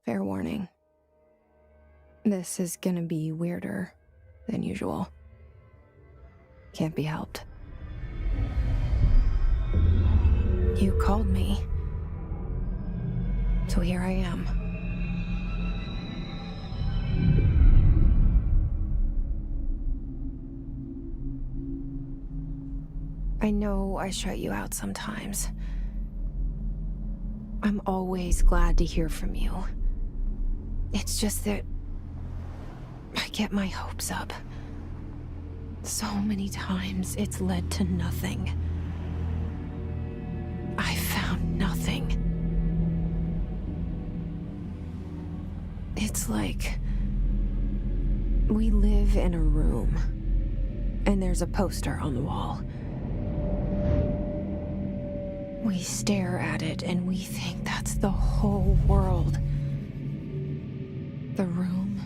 Fair warning. This is gonna be weirder than usual. Can't be helped. You called me. So here I am. I know I shut you out sometimes. I'm always glad to hear from you. It's just that I get my hopes up. So many times it's led to nothing. I found nothing. It's like we live in a room, and there's a poster on the wall. We stare at it and we think that's the whole world. The room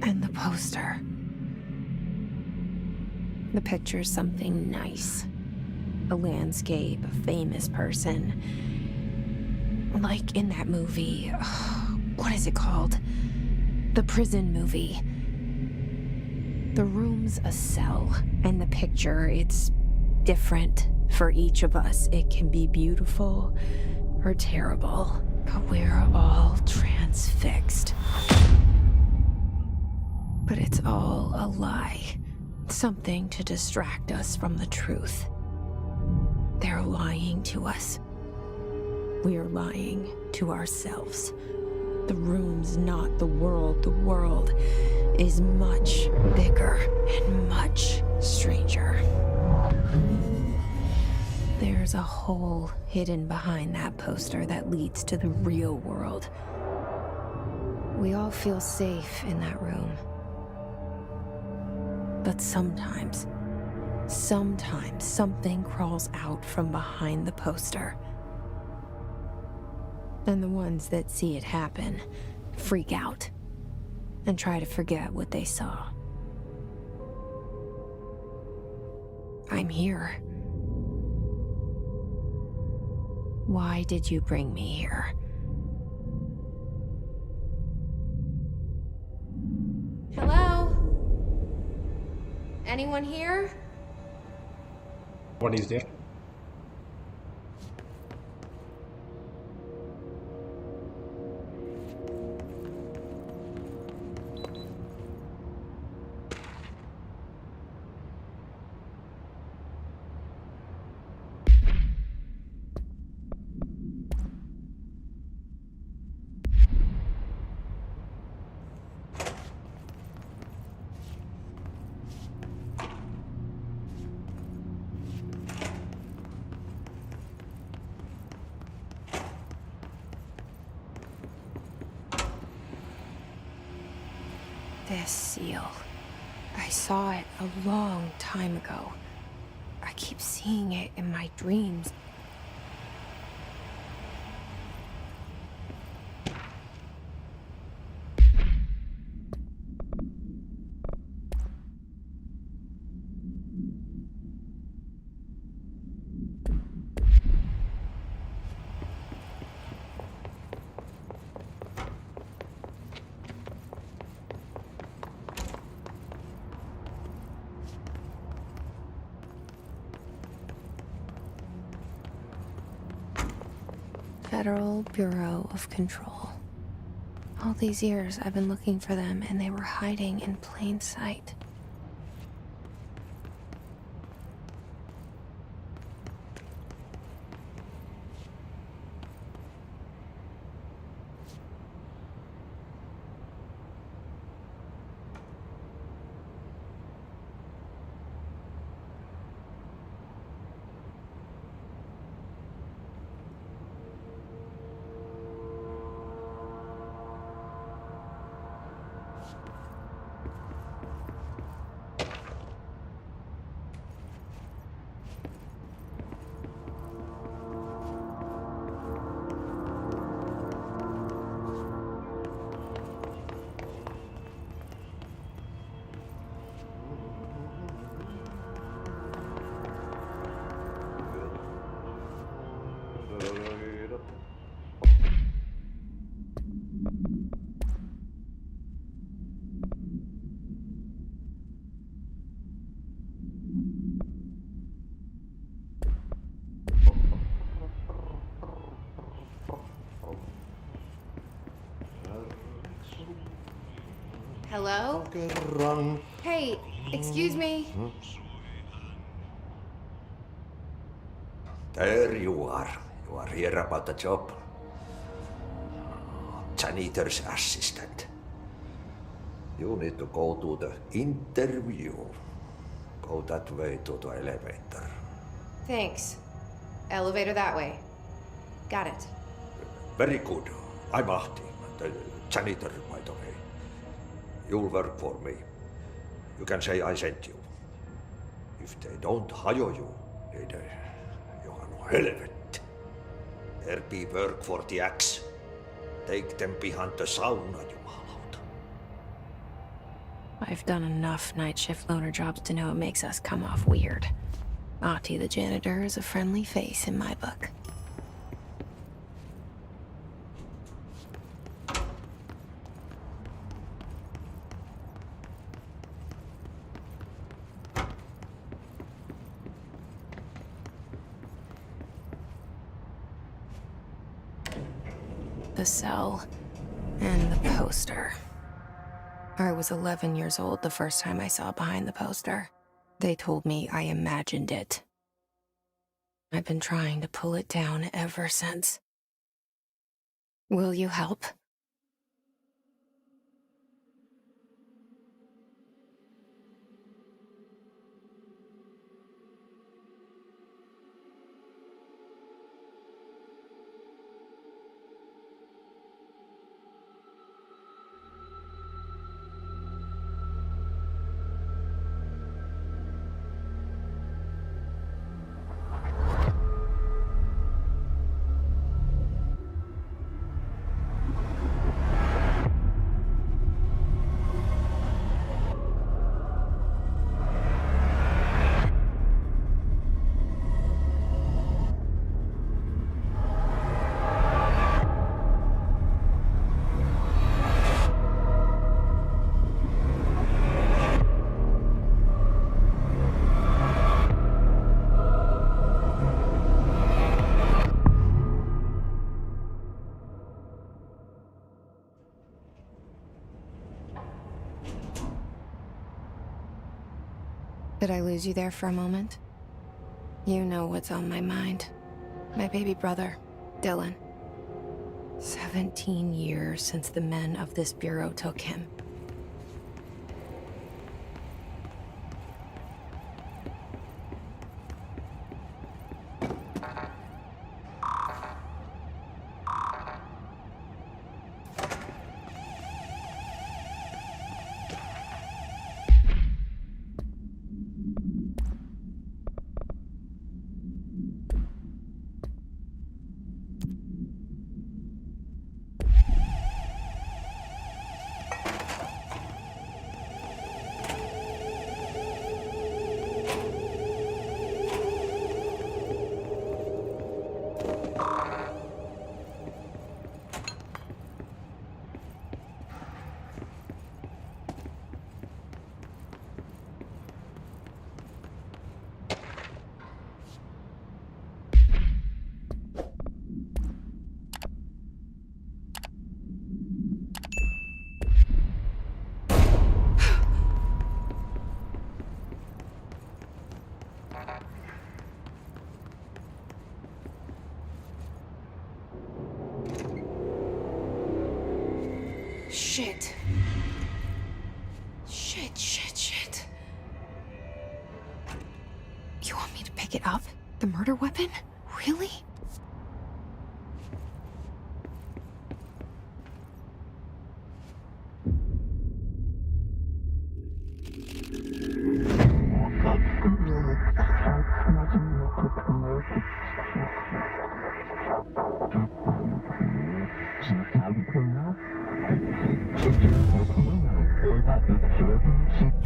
and the poster. The picture's something nice. A landscape, a famous person. Like in that movie, what is it called? The prison movie. The room's a cell, and the picture, it's different for each of us. It can be beautiful or terrible, but we're all transfixed. But it's all a lie. Something to distract us from the truth. They're lying to us. We're lying to ourselves. The room's not the world. The world is much bigger and much stranger. There's a hole hidden behind that poster that leads to the real world. We all feel safe in that room. But sometimes something crawls out from behind the poster. And the ones that see it happen freak out and try to forget what they saw. I'm here. Why did you bring me here? Hello? Anyone here? What is there? This seal. I saw it a long time ago. I keep seeing it in my dreams. Federal Bureau of Control. All these years I've been looking for them, and they were hiding in plain sight. Hello? Kerran. Hey, excuse me. There you are. You are here about the job. Janitor's assistant. You need to go to the interview. Go that way to the elevator. Thanks. Elevator that way. Got it. Very good. I'm Ahti, the janitor, by the way. You'll work for me. You can say I sent you. If they don't hire you, niin johan on helvet. There be work for the axe. Take them behind the sauna, jumalauta. I've done enough night shift loner jobs to know it makes us come off weird. Ahti the janitor is a friendly face in my book. The cell and the poster. I was 11 years old the first time I saw behind the poster. They told me I imagined it. I've been trying to pull it down ever since. Will you help? Did I lose you there for a moment? You know what's on my mind. My baby brother, Dylan. 17 years since the men of this bureau took him. Shit. Shit. You want me to pick it up? The murder weapon? Really?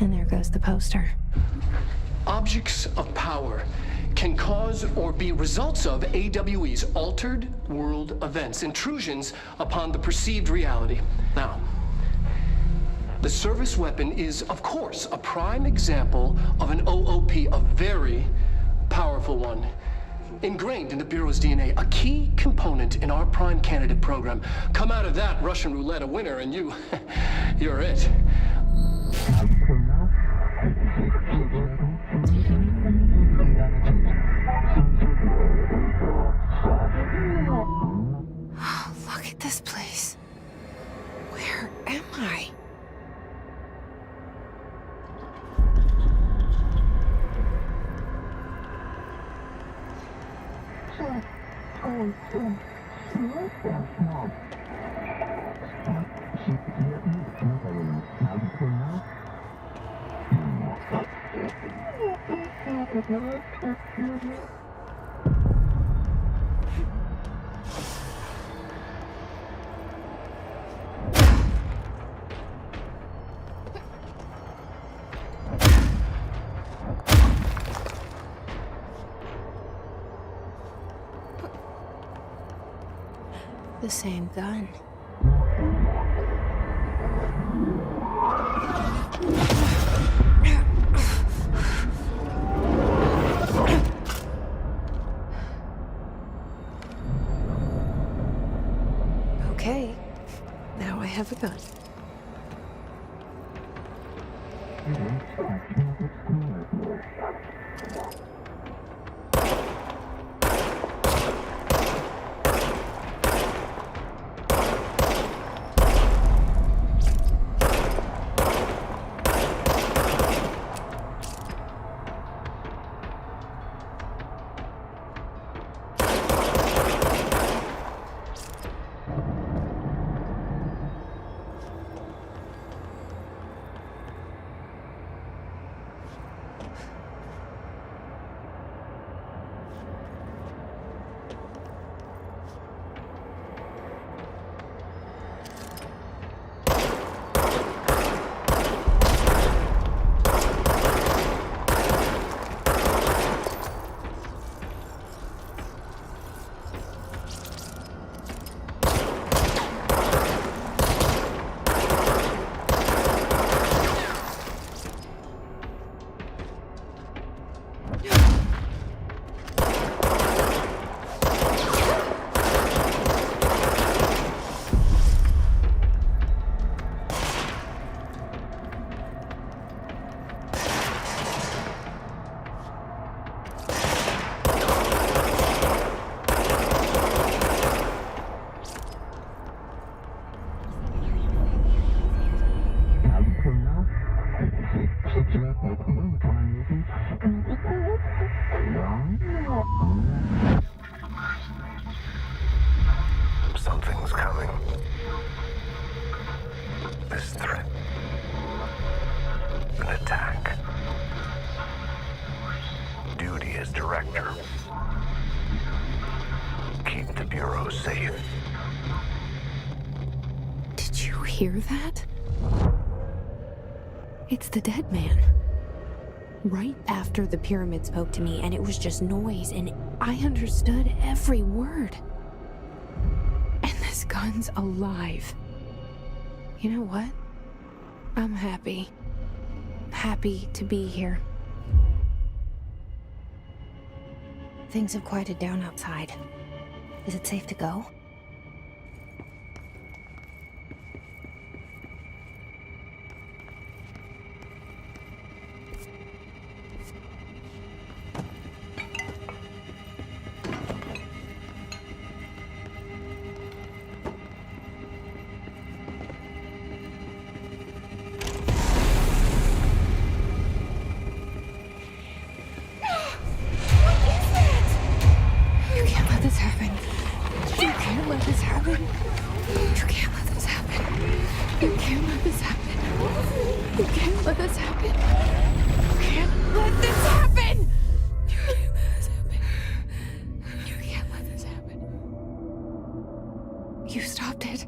And there goes the poster. Objects of power can cause or be results of AWE's altered world events, intrusions upon the perceived reality. Now, the service weapon is, of course, a prime example of an OOP, a very powerful one. Ingrained in the Bureau's DNA, a key component in our prime candidate program. Come out of that Russian roulette a winner and you're it. Look at this place. Where am I? The same gun. Okay, now I have a gun. Something's coming. This threat. An attack. Duty as director. Keep the Bureau safe. Did you hear that? It's the dead man. Right after the pyramid spoke to me, and it was just noise, and I understood every word. And this gun's alive. You know what? I'm happy. Happy to be here. Things have quieted down outside. Is it safe to go? You stopped it.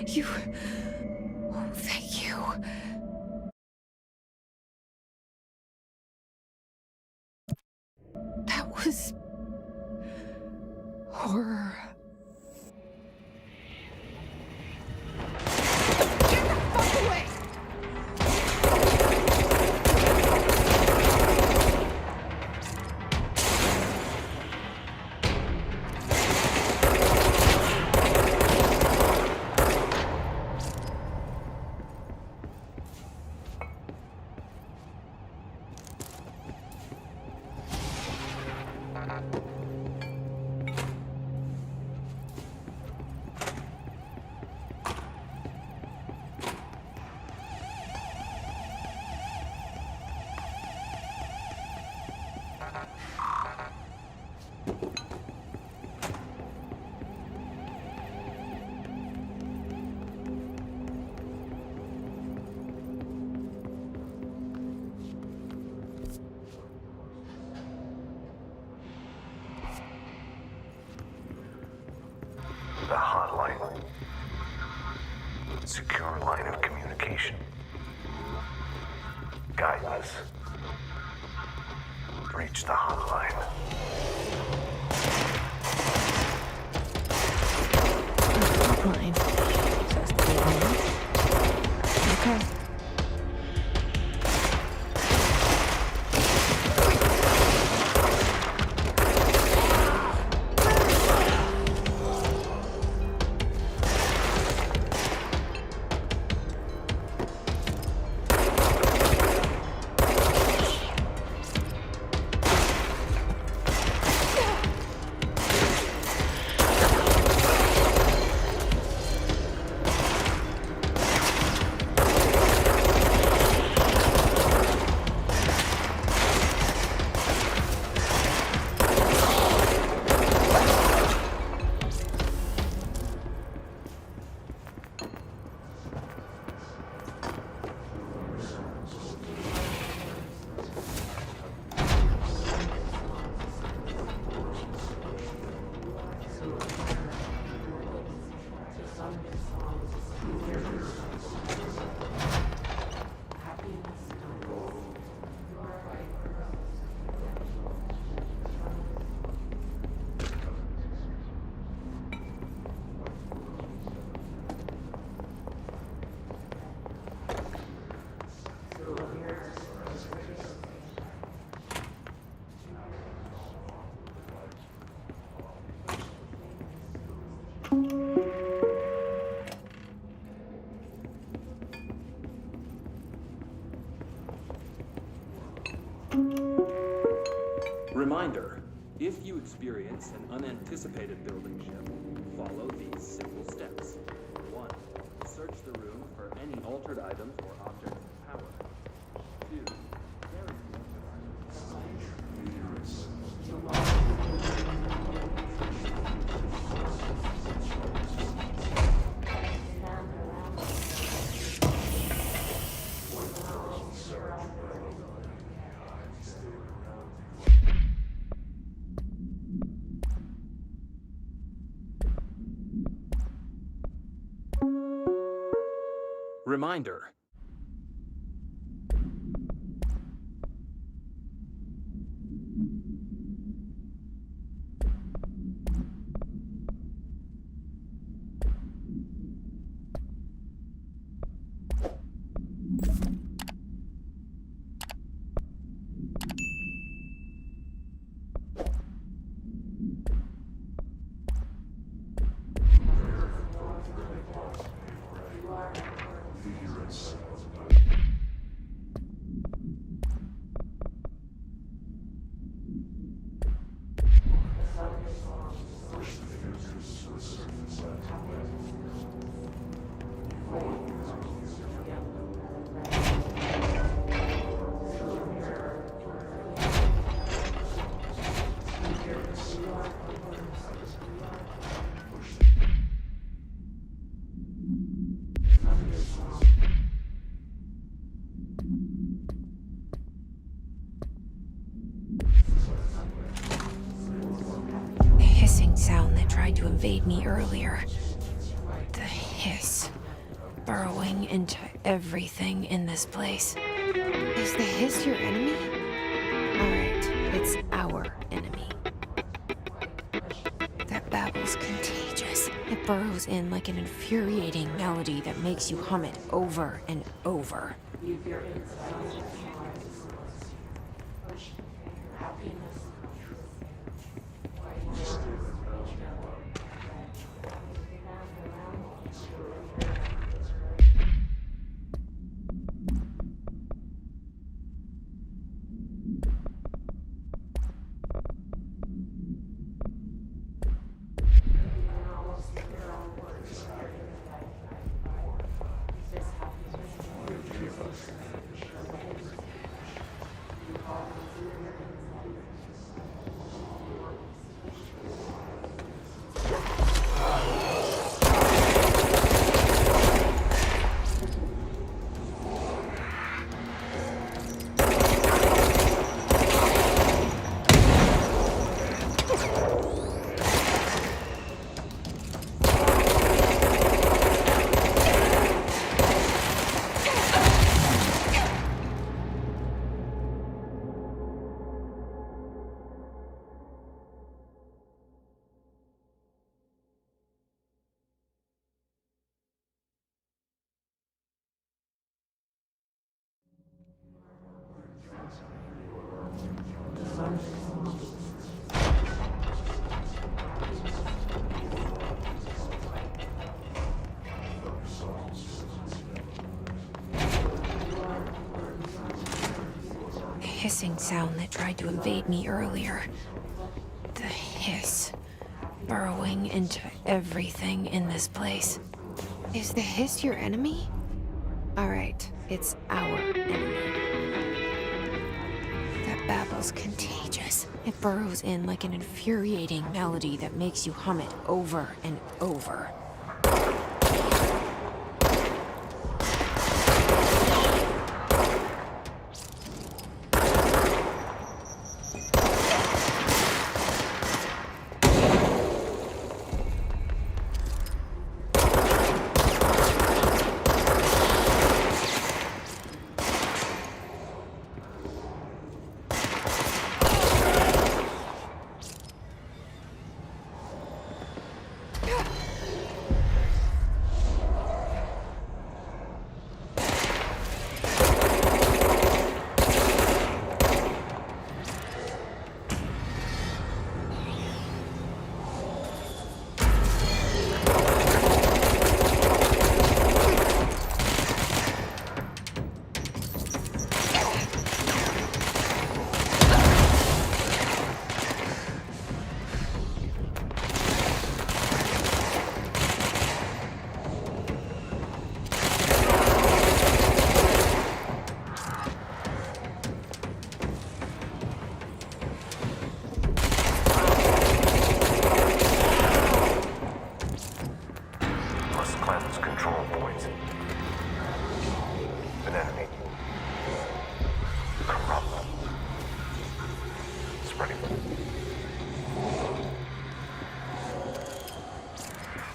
You... Oh, thank you. That was... horror. Get the fuck away! the hotline. Secure line of communication. Guidance. Reach the hotline. Hotline. So it's the big one. Okay. Reminder, if you experience an unanticipated building shift, follow these simple steps. 1. Search the room for any altered items or objects of power. 2. Carry the Reminder. Sound that tried to invade me earlier. The hiss. Burrowing into everything in this place. Is the hiss your enemy? Alright, it's our enemy. That babble's contagious. It burrows in like an infuriating melody that makes you hum it over and over. hissing sound that tried to invade me earlier. The hiss. Burrowing into everything in this place. Is the hiss your enemy? Alright, it's our enemy. That babble's contagious. It burrows in like an infuriating melody that makes you hum it over and over.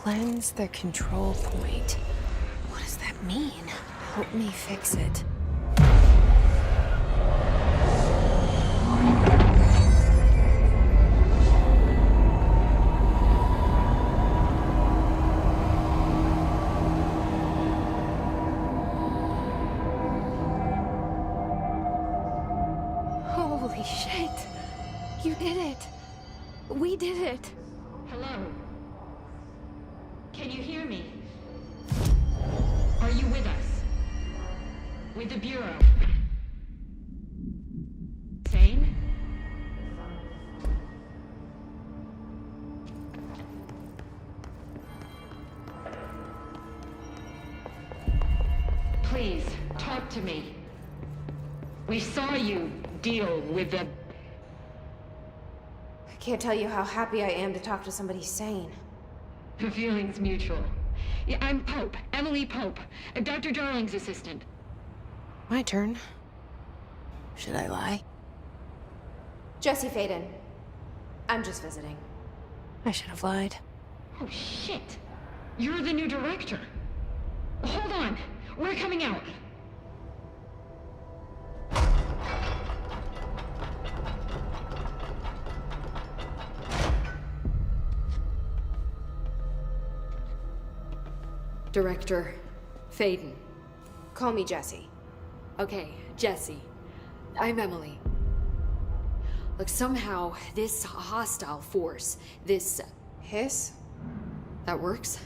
Cleanse the control point. What does that mean? Help me fix it. Holy shit! You did it! We did it! Hello? Can you hear me? Are you with us? With the Bureau? Sane? Please, talk to me. We saw you deal with the... I can't tell you how happy I am to talk to somebody sane. The feeling's mutual. Yeah, I'm Pope, Emily Pope, Dr. Darling's assistant. My turn. Should I lie? Jesse Faden. I'm just visiting. I should have lied. Oh, shit. You're the new director. Hold on. We're coming out. Director Faden. Call me Jesse. Okay, Jesse. I'm Emily. Look, somehow this hostile force, this... Hiss? That works?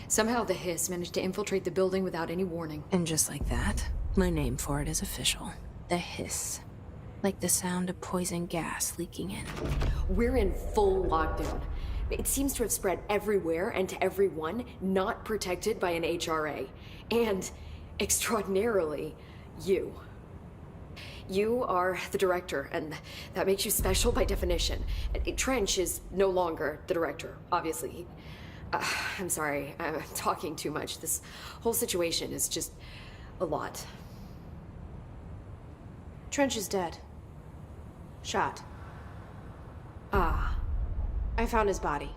Somehow the hiss managed to infiltrate the building without any warning. And just like that, my name for it is official. The hiss. Like the sound of poison gas leaking in. We're in full lockdown. It seems to have spread everywhere and to everyone not protected by an HRA. And, extraordinarily, you. You are the director, and that makes you special by definition. Trench is no longer the director, obviously. I'm sorry, I'm talking too much. This whole situation is just a lot. Trench is dead. Shot. Ah. I found his body.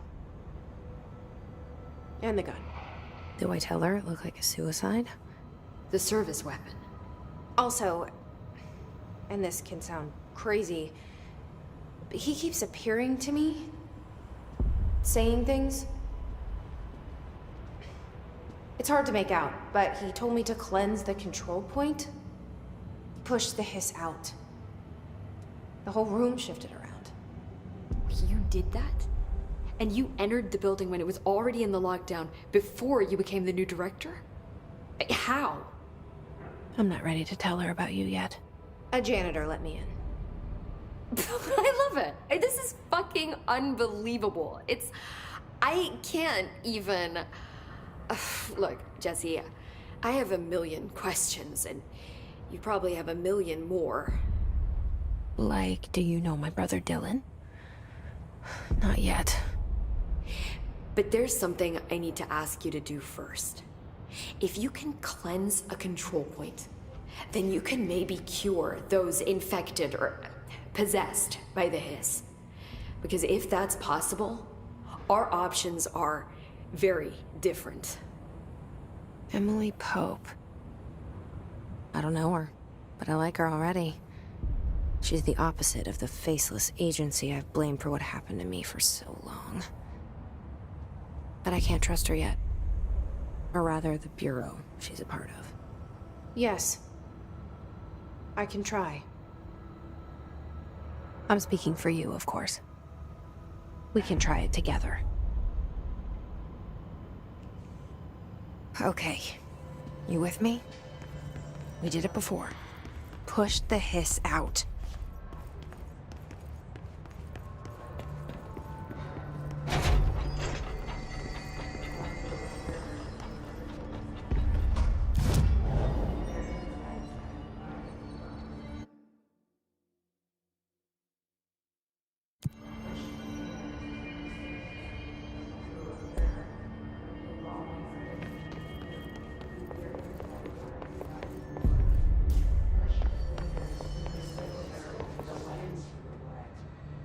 And the gun. Do I tell her it looked like a suicide? The service weapon. Also, and this can sound crazy, but he keeps appearing to me, saying things. It's hard to make out, but he told me to cleanse the control point, push the hiss out. The whole room shifted around. You did that? And you entered the building when it was already in the lockdown before you became the new director? How? I'm not ready to tell her about you yet. A janitor let me in. I love it. This is fucking unbelievable. I can't even... Look, Jesse, I have a million questions, and you probably have a million more. Like, do you know my brother Dylan? Not yet. But there's something I need to ask you to do first. If you can cleanse a control point, then you can maybe cure those infected or possessed by the hiss. Because if that's possible, our options are very different. Emily Pope. I don't know her, but I like her already. She's the opposite of the faceless agency I've blamed for what happened to me for so long. But I can't trust her yet. Or rather, the bureau she's a part of. Yes. I can try. I'm speaking for you, of course. We can try it together. Okay. You with me? We did it before. Push the hiss out.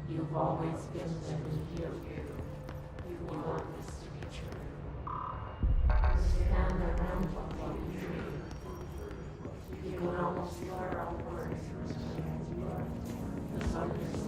You've always been the hero. You want this to be true. Stand around what you dream. You can almost hear our words. The sun is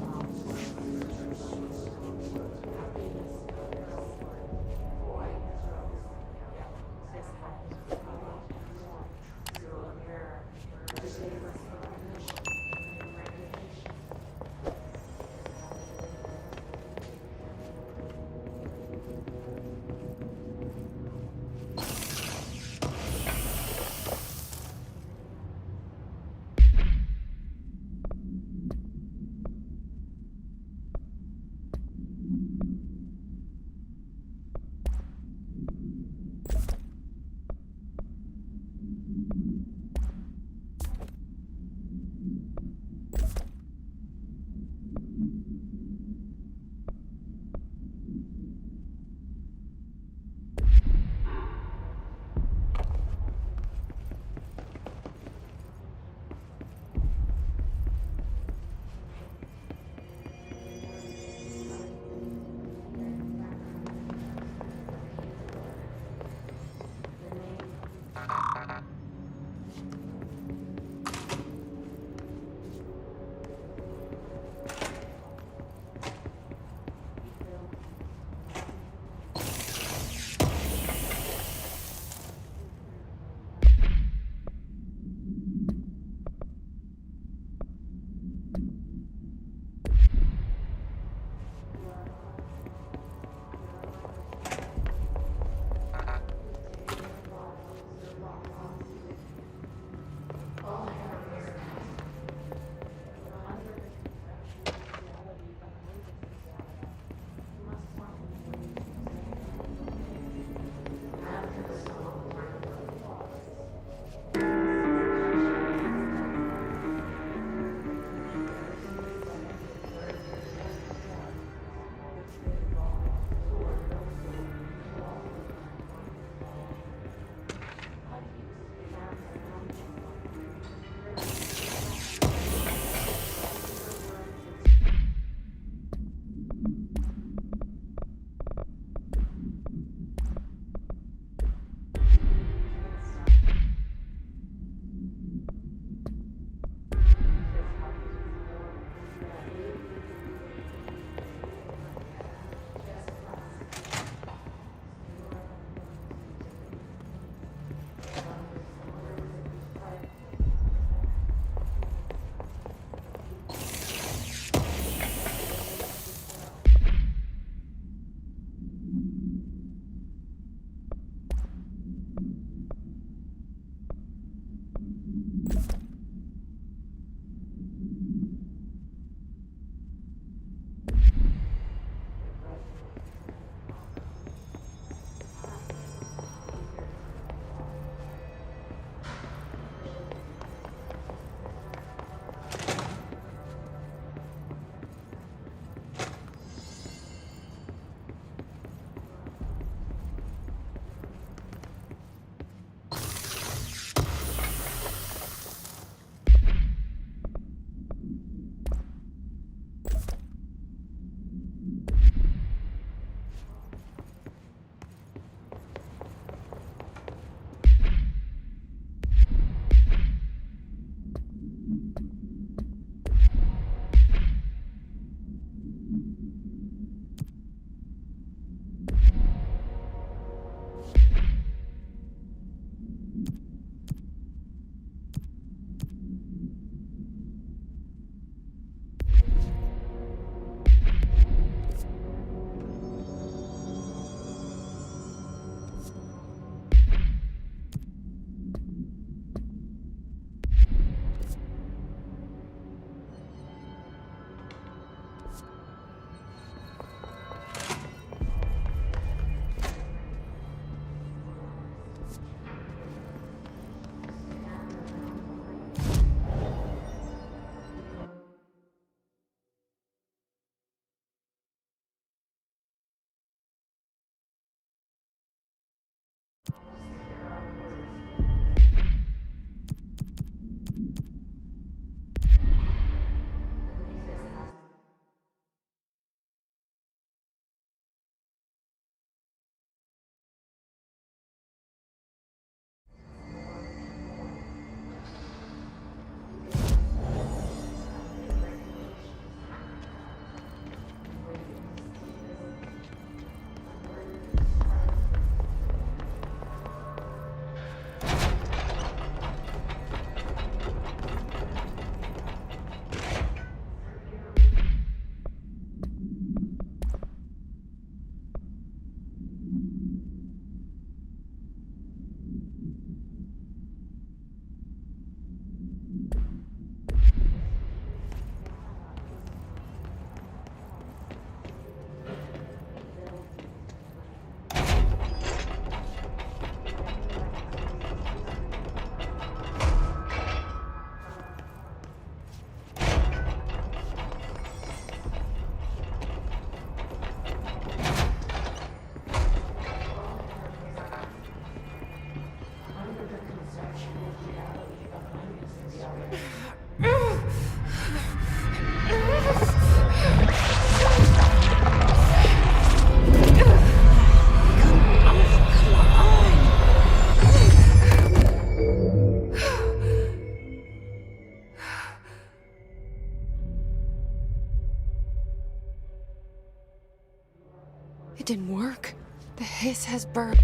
It didn't work. The hiss has burned.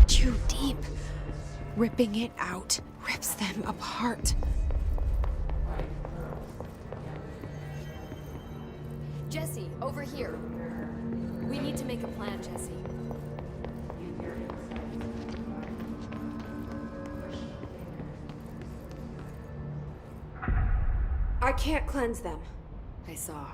Too deep. Ripping it out rips them apart. Jesse, over here. We need to make a plan, Jesse. I can't cleanse them. I saw.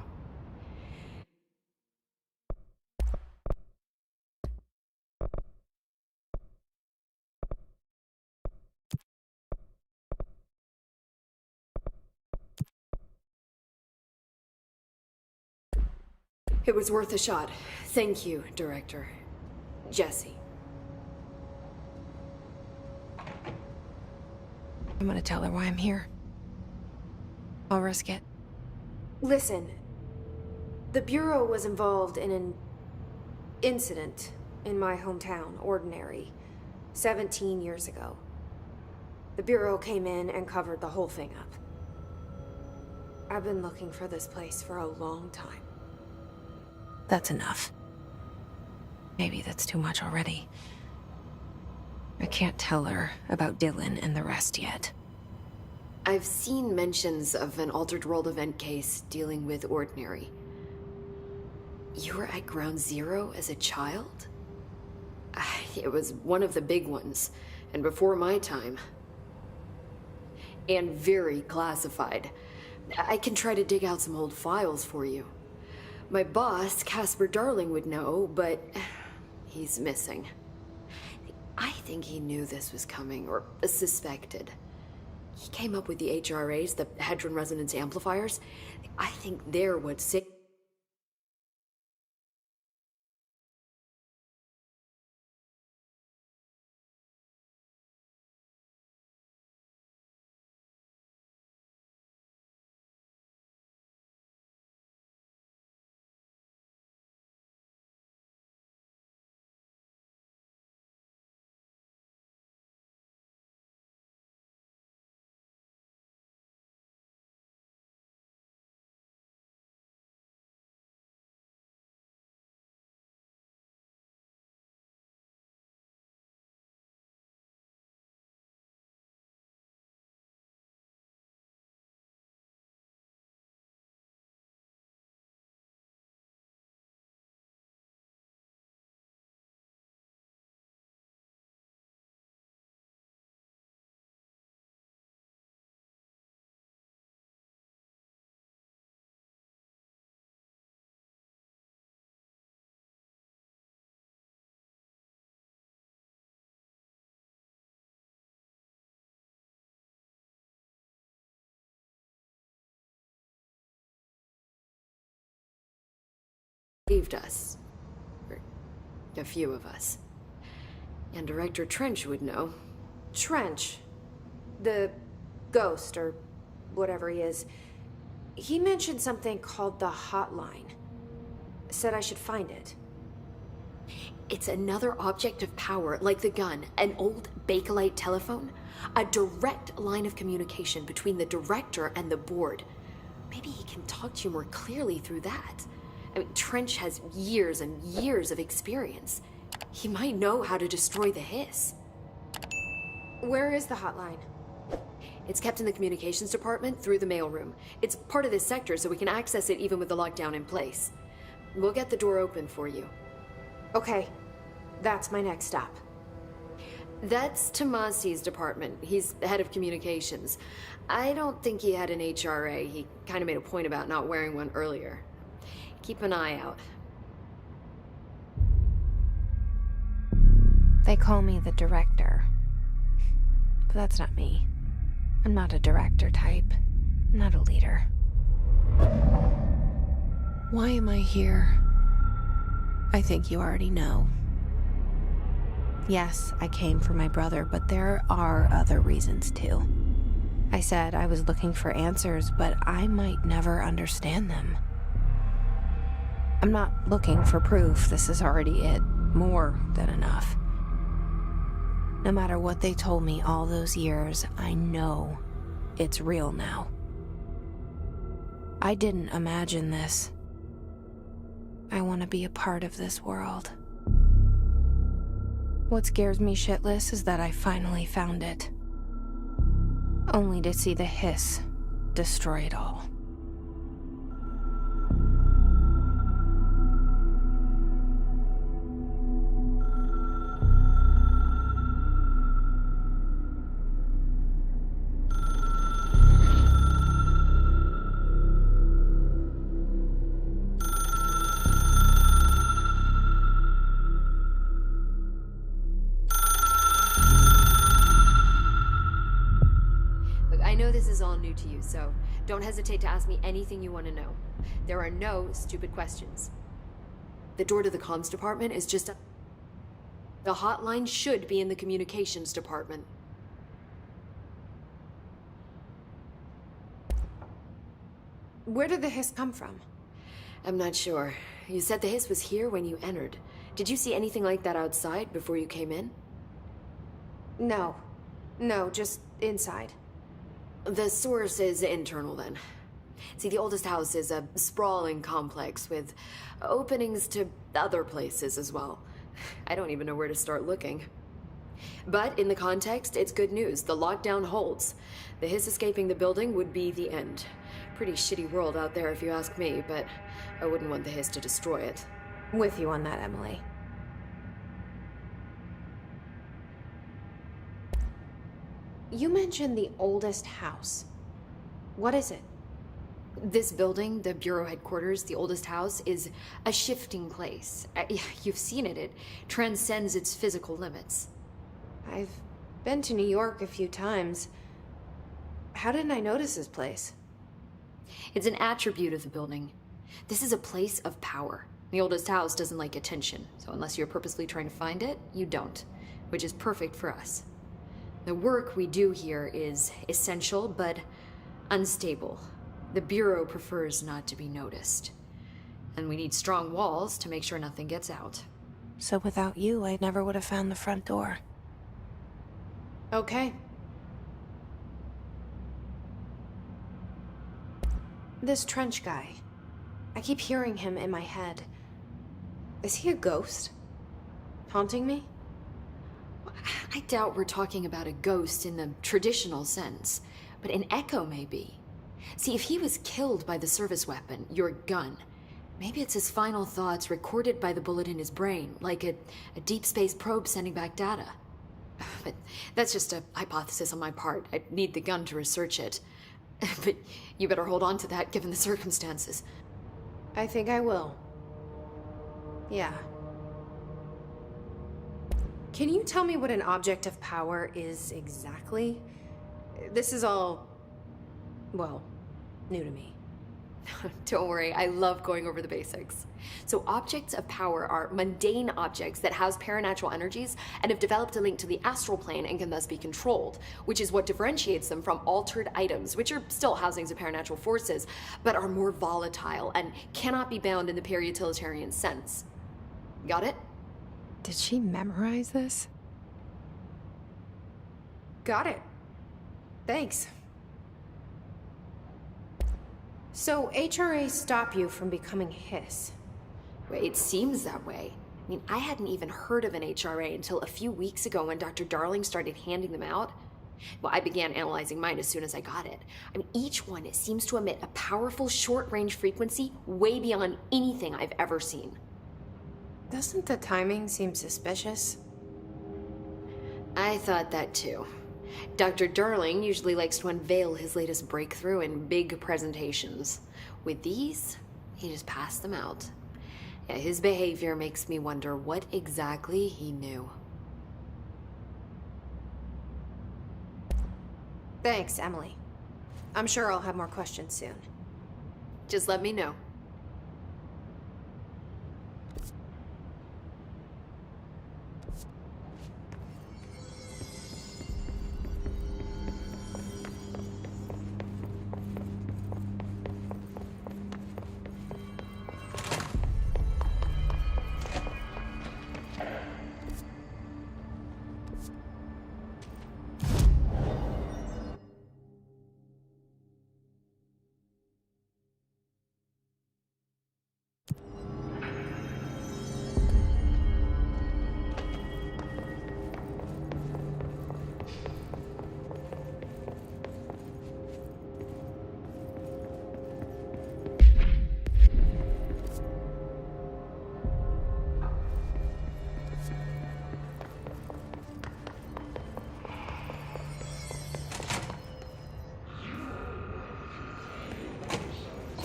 It was worth a shot. Thank you, Director. Jesse. I'm gonna tell her why I'm here. I'll risk it. Listen, the Bureau was involved in an incident in my hometown, Ordinary, 17 years ago. The Bureau came in and covered the whole thing up. I've been looking for this place for a long time. That's enough. Maybe that's too much already. I can't tell her about Dylan and the rest yet. I've seen mentions of an Altered World event case dealing with Ordinary. You were at Ground Zero as a child? It was one of the big ones, and before my time. And very classified. I can try to dig out some old files for you. My boss, Casper Darling, would know, but he's missing. I think he knew this was coming, or suspected. He came up with the HRAs, the Hadron Resonance Amplifiers. I think they're what saved. Us. Or a few of us. And Director Trench would know. Trench, the ghost, or whatever he is, he mentioned something called the Hotline. Said I should find it. It's another object of power, like the gun, an old Bakelite telephone. A direct line of communication between the Director and the board. Maybe he can talk to you more clearly through that. I mean, Trench has years and years of experience. He might know how to destroy the hiss. Where is the hotline? It's kept in the communications department through the mailroom. It's part of this sector, so we can access it even with the lockdown in place. We'll get the door open for you. Okay, that's my next stop. That's Tomasi's department. He's head of communications. I don't think he had an HRA. He kind of made a point about not wearing one earlier. Keep an eye out. They call me the Director. But that's not me. I'm not a director type. I'm not a leader. Why am I here? I think you already know. Yes, I came for my brother, but there are other reasons too. I said I was looking for answers, but I might never understand them. I'm not looking for proof. This is already it. More than enough. No matter what they told me all those years, I know it's real now. I didn't imagine this. I want to be a part of this world. What scares me shitless is that I finally found it. Only to see the hiss destroy it all. I know this is all new to you, so don't hesitate to ask me anything you want to know. There are no stupid questions. The door to the comms department is just The hotline should be in the communications department. Where did the hiss come from? I'm not sure. You said the hiss was here when you entered. Did you see anything like that outside before you came in? No. No, just inside. The source is internal, then. See, the oldest house is a sprawling complex with openings to other places as well. I don't even know where to start looking. But in the context, it's good news. The lockdown holds. The hiss escaping the building would be the end. Pretty shitty world out there if you ask me, but I wouldn't want the hiss to destroy it. With you on that, Emily. You mentioned the oldest house. What is it? This building, the Bureau headquarters, the oldest house, is a shifting place. You've seen it. It transcends its physical limits. I've been to New York a few times. How didn't I notice this place? It's an attribute of the building. This is a place of power. The oldest house doesn't like attention, so unless you're purposely trying to find it, you don't, which is perfect for us. The work we do here is essential, but unstable. The Bureau prefers not to be noticed. And we need strong walls to make sure nothing gets out. So without you, I never would have found the front door. Okay. This trench guy. I keep hearing him in my head. Is he a ghost? Haunting me? I doubt we're talking about a ghost in the traditional sense, but an echo maybe. See, if he was killed by the service weapon, your gun, maybe it's his final thoughts recorded by the bullet in his brain, like a deep space probe sending back data. But that's just a hypothesis on my part. I'd need the gun to research it. But you better hold on to that given the circumstances. I think I will. Yeah. Can you tell me what an object of power is exactly? This is all, well, new to me. Don't worry, I love going over the basics. So objects of power are mundane objects that house paranatural energies and have developed a link to the astral plane and can thus be controlled, which is what differentiates them from altered items, which are still housings of paranatural forces, but are more volatile and cannot be bound in the peri-utilitarian sense. Got it? Did she memorize this? Got it. Thanks. So HRA stop you from becoming Hiss? Well, it seems that way. I mean, I hadn't even heard of an HRA until a few weeks ago when Dr. Darling started handing them out. Well, I began analyzing mine as soon as I got it. I mean, each one seems to emit a powerful short-range frequency way beyond anything I've ever seen. Doesn't the timing seem suspicious? I thought that too. Dr. Darling usually likes to unveil his latest breakthrough in big presentations. With these, he just passed them out. Yeah, his behavior makes me wonder what exactly he knew. Thanks, Emily. I'm sure I'll have more questions soon. Just let me know.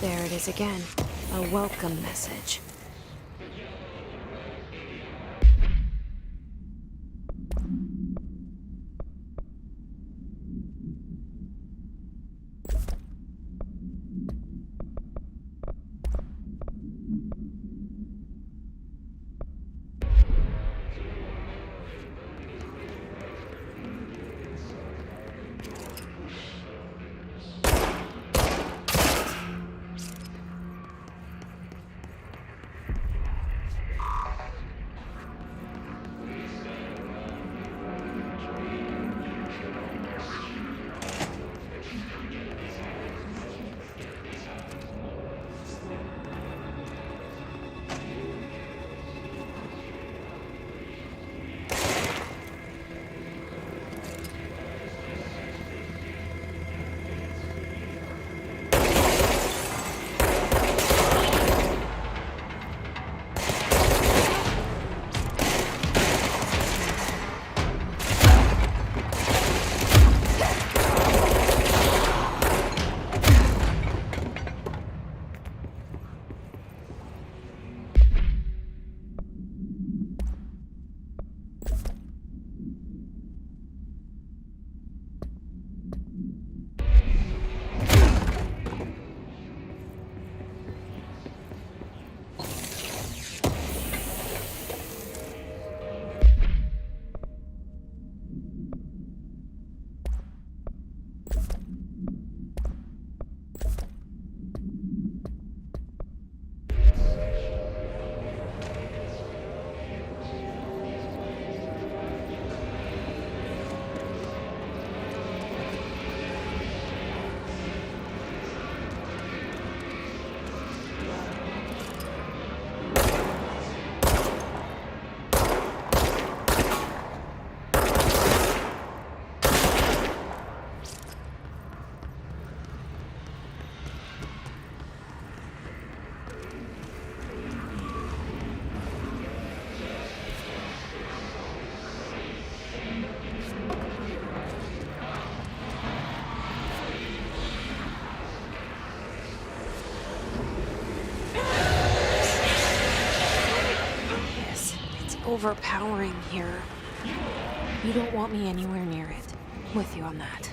There it is again. A welcome message. Overpowering here. You don't want me anywhere near it. With you on that.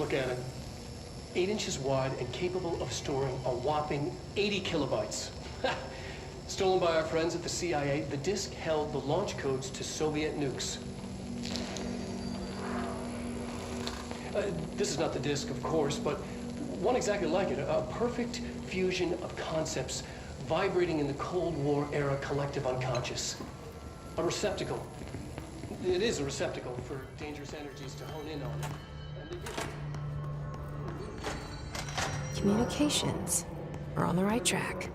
look at it. 8 inches wide and capable of storing a whopping 80 kilobytes. Stolen by our friends at the CIA, the disk held the launch codes to Soviet nukes. This is not the disk, of course, but one exactly like it. A perfect fusion of concepts vibrating in the Cold War era collective unconscious. A receptacle. It is a receptacle for dangerous energies to hone in on. And they do. Communications. We're on the right track.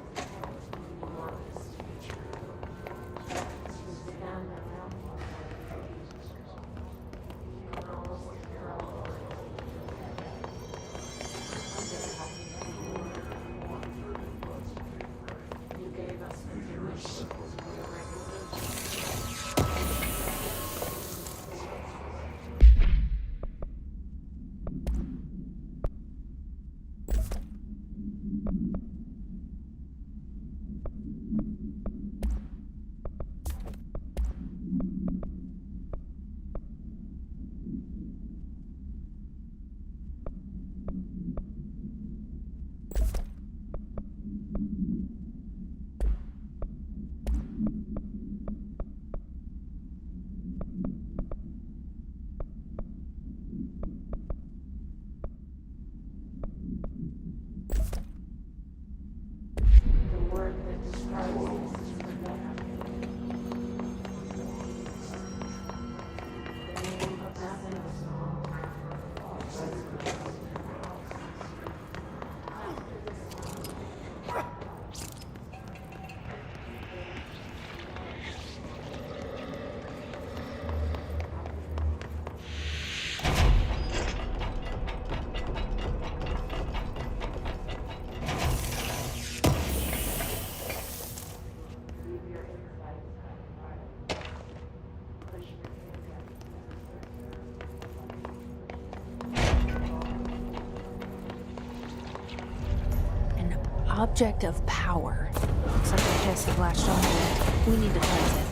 Object of power. Looks like Jesse latched onto it. We need to cleanse it.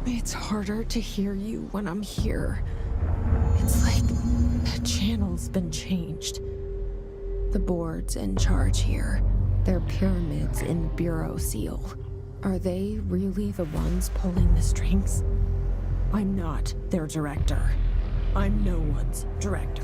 It's harder to hear you when I'm here. It's like the channel's been changed. The board's in charge here. They're pyramids in the Bureau seal. Are they really the ones pulling the strings? I'm not their director. I'm no one's director.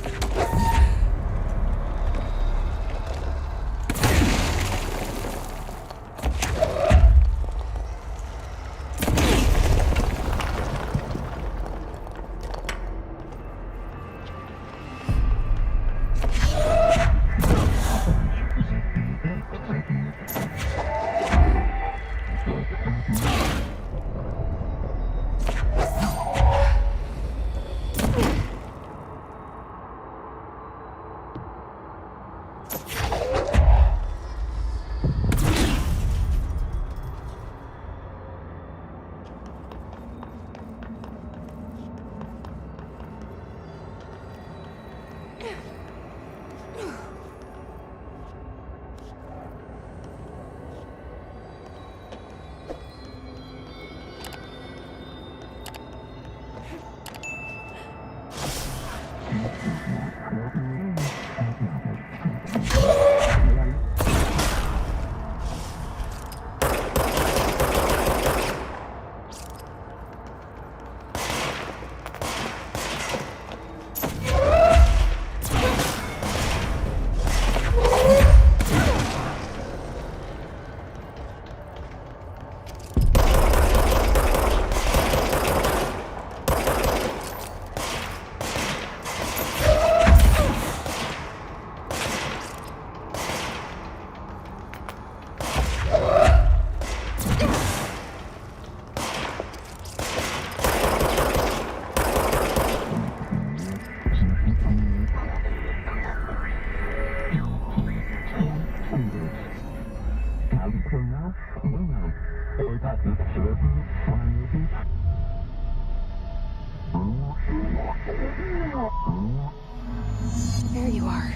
There you are.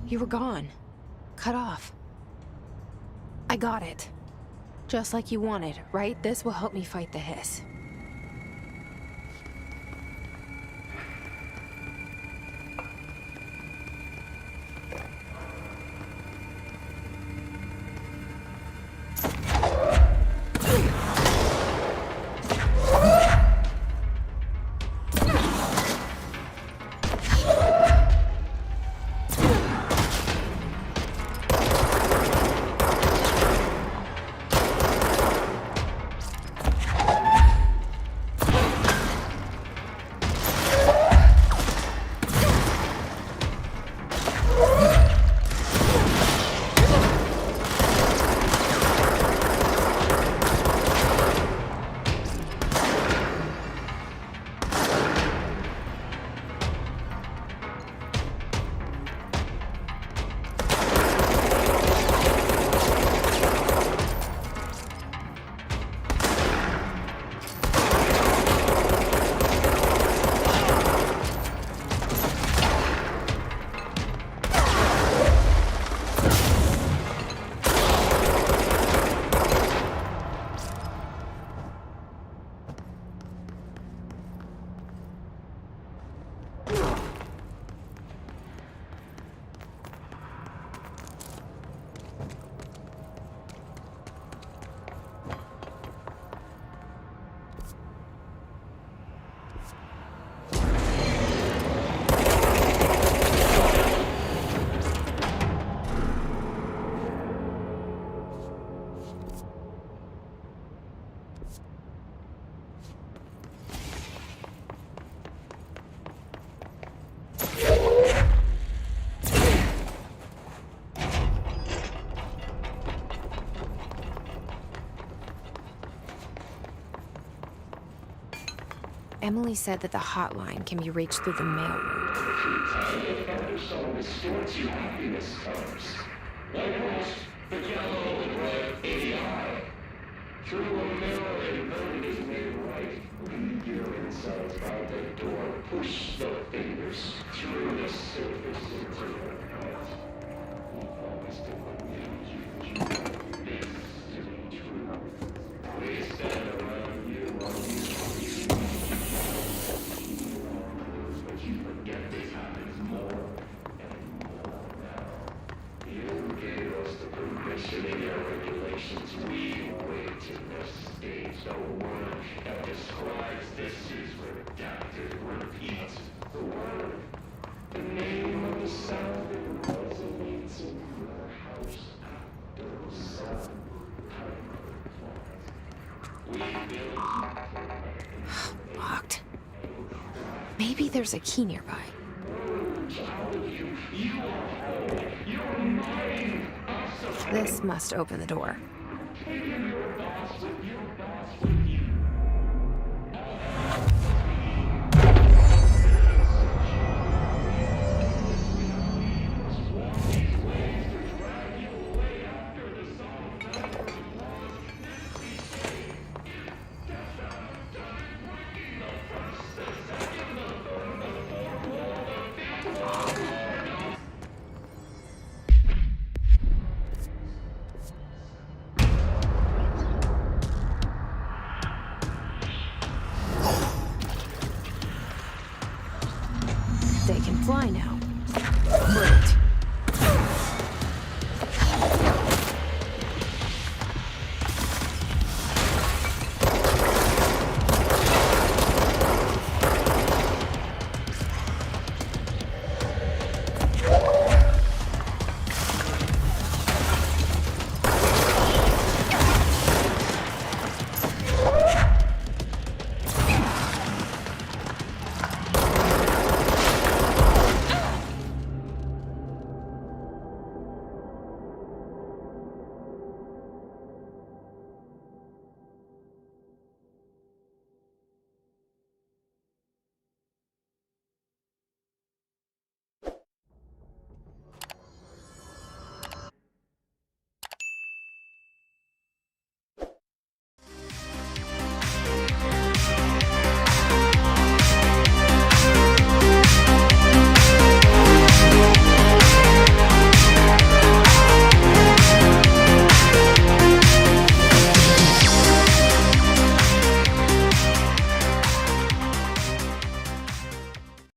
You were gone. Cut off. I got it. Just like you wanted, right? This will help me fight the hiss. Emily said that the hotline can be reached through the mailroom. Through a mirror, a vote is made right. Leave your insides out the door. Push the fingers through the surface into the heart. We promise to believe you. This to be true. We stand around you while you but you The word that describes this is redacted. Repeat the word. The name of the sound that resonates in your house after the sun. Locked. Maybe there's a key nearby. This must open the door. They can fly now.